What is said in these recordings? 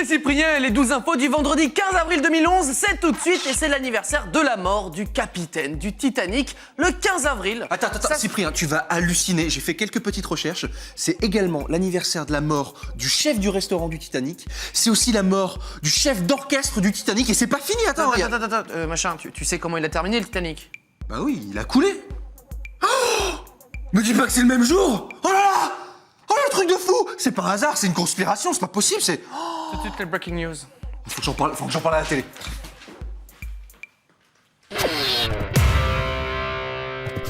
c'est Cyprien et les 12 infos du vendredi 15 avril 2011, c'est tout de suite et c'est l'anniversaire de la mort du capitaine du Titanic, le 15 avril. Attends, Cyprien, tu vas halluciner, j'ai fait quelques petites recherches. C'est également l'anniversaire de la mort du chef du restaurant du Titanic, c'est aussi la mort du chef d'orchestre du Titanic et c'est pas fini, attends, regarde. Machin, tu sais comment il a terminé le Titanic? Bah oui, il a coulé. Oh, me dis pas que c'est le même jour. Oh là là. Oh le truc de fou. C'est pas un hasard, c'est une conspiration, c'est pas possible, c'est... Tout de suite les breaking news. Faut que j'en parle à la télé.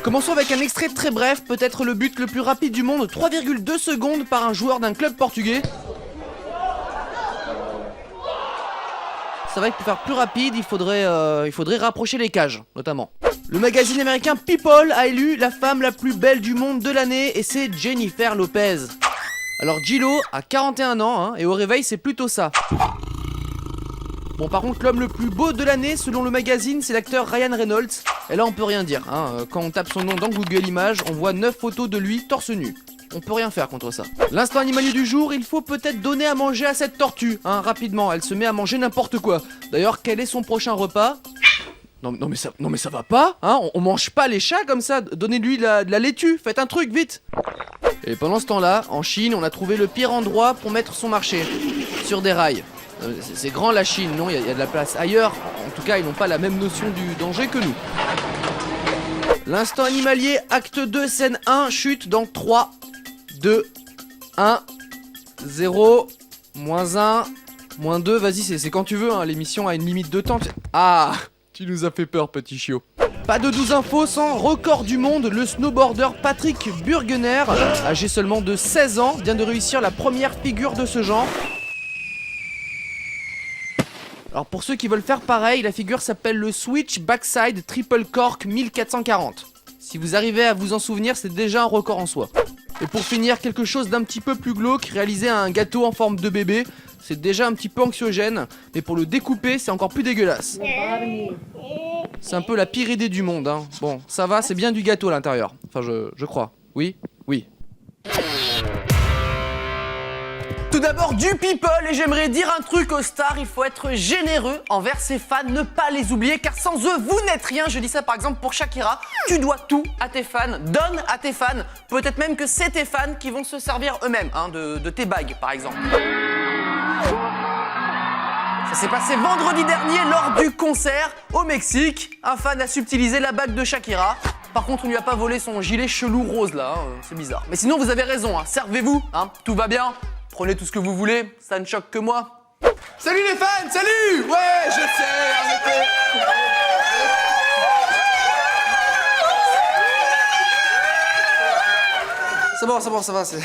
Commençons avec un extrait très bref, peut-être le but le plus rapide du monde, 3,2 secondes par un joueur d'un club portugais. C'est vrai que pour faire plus rapide, il faudrait rapprocher les cages, notamment. Le magazine américain People a élu la femme la plus belle du monde de l'année et c'est Jennifer Lopez. Alors J-Lo a 41 ans hein, et au réveil c'est plutôt ça. Bon par contre l'homme le plus beau de l'année selon le magazine c'est l'acteur Ryan Reynolds. Et là on peut rien dire, hein. Quand on tape son nom dans Google Images on voit 9 photos de lui torse nu. On peut rien faire contre ça. L'instant animalier du jour, il faut peut-être donner à manger à cette tortue, hein, rapidement, elle se met à manger n'importe quoi. D'ailleurs quel est son prochain repas ? Non mais ça va pas, hein, on mange pas les chats comme ça, donnez-lui de la laitue, faites un truc, vite. Et pendant ce temps-là, en Chine, on a trouvé le pire endroit pour mettre son marché, sur des rails. C'est grand la Chine, non, il y a de la place ailleurs, en tout cas ils n'ont pas la même notion du danger que nous. L'instant animalier, acte 2, scène 1, chute dans 3, 2, 1, 0, moins 1, moins 2, vas-y c'est quand tu veux, hein, l'émission a une limite de temps. Ah, tu nous as fait peur petit chiot. Pas de 12 infos sans record du monde, le snowboarder Patrick Burgener, âgé seulement de 16 ans, vient de réussir la première figure de ce genre. Alors pour ceux qui veulent faire pareil, la figure s'appelle le Switch Backside Triple Cork 1440. Si vous arrivez à vous en souvenir, c'est déjà un record en soi. Et pour finir, quelque chose d'un petit peu plus glauque, réaliser un gâteau en forme de bébé, c'est déjà un petit peu anxiogène, mais pour le découper, c'est encore plus dégueulasse. C'est un peu la pire idée du monde, hein. Bon, ça va, c'est bien du gâteau à l'intérieur. Enfin, je crois. Oui. Tout d'abord du people et j'aimerais dire un truc aux stars, il faut être généreux envers ses fans, ne pas les oublier car sans eux vous n'êtes rien. Je dis ça par exemple pour Shakira, tu dois tout à tes fans, donne à tes fans, peut-être même que c'est tes fans qui vont se servir eux-mêmes hein, de tes bagues par exemple. Ça s'est passé vendredi dernier lors du concert au Mexique, un fan a subtilisé la bague de Shakira. Par contre, on lui a pas volé son gilet chelou rose là, hein, c'est bizarre. Mais sinon vous avez raison, hein, servez-vous, hein, tout va bien. Prenez tout ce que vous voulez, ça ne choque que moi. Salut les fans, salut! Ouais, je sais, arrêtez! Ça va, c'est...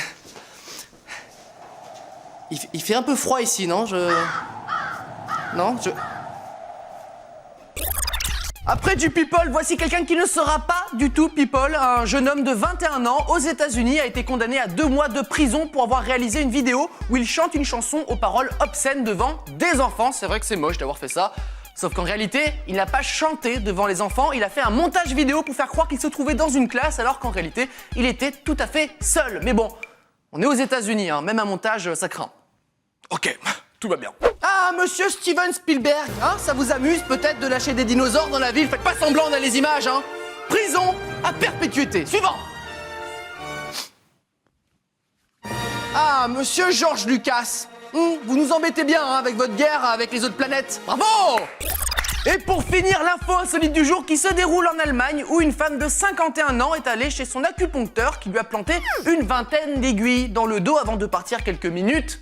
Il fait un peu froid ici, non? Après du people, voici quelqu'un qui ne sera pas du tout people. Un jeune homme de 21 ans aux États-Unis a été condamné à 2 mois de prison pour avoir réalisé une vidéo où il chante une chanson aux paroles obscènes devant des enfants. C'est vrai que c'est moche d'avoir fait ça. Sauf qu'en réalité, il n'a pas chanté devant les enfants, il a fait un montage vidéo pour faire croire qu'il se trouvait dans une classe alors qu'en réalité, il était tout à fait seul. Mais bon, on est aux États-Unis, hein, même un montage, ça craint. Ok, tout va bien. Ah, monsieur Steven Spielberg, hein, ça vous amuse peut-être de lâcher des dinosaures dans la ville? Faites pas semblant, on a les images, hein. Prison à perpétuité. Suivant. Ah, monsieur George Lucas, vous nous embêtez bien hein, avec votre guerre avec les autres planètes. Bravo! Et pour finir, l'info insolite du jour qui se déroule en Allemagne où une femme de 51 ans est allée chez son acupuncteur qui lui a planté une vingtaine d'aiguilles dans le dos avant de partir quelques minutes,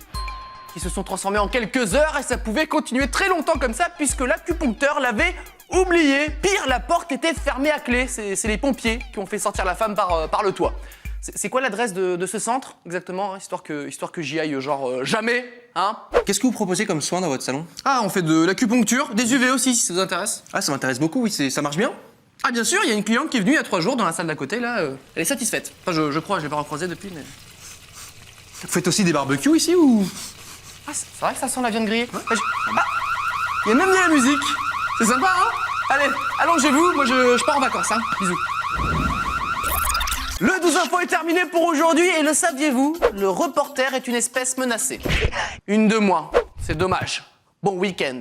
qui se sont transformées en quelques heures et ça pouvait continuer très longtemps comme ça puisque l'acupuncteur l'avait oublié. Pire, la porte était fermée à clé. C'est les pompiers qui ont fait sortir la femme par le toit. C'est quoi l'adresse de ce centre exactement, hein, histoire que j'y aille genre jamais, hein? Qu'est-ce que vous proposez comme soin dans votre salon? Ah, on fait de l'acupuncture, des UV aussi si ça vous intéresse. Ah, ça m'intéresse beaucoup, oui, ça marche bien? Ah bien sûr, il y a une cliente qui est venue il y a 3 jours dans la salle d'à côté, là, elle est satisfaite. Enfin, je crois, je l'ai pas recroisée depuis, mais... Vous faites aussi des barbecues ici ou? Ah, c'est vrai que ça sent la viande grillée. Ouais. Ah, il y a même de la musique. C'est sympa, hein? Allez, allongez-vous, moi je pars en vacances, hein. Bisous. Le 12 info est terminé pour aujourd'hui et le saviez-vous? Le reporter est une espèce menacée. Une de moins. C'est dommage. Bon week-end.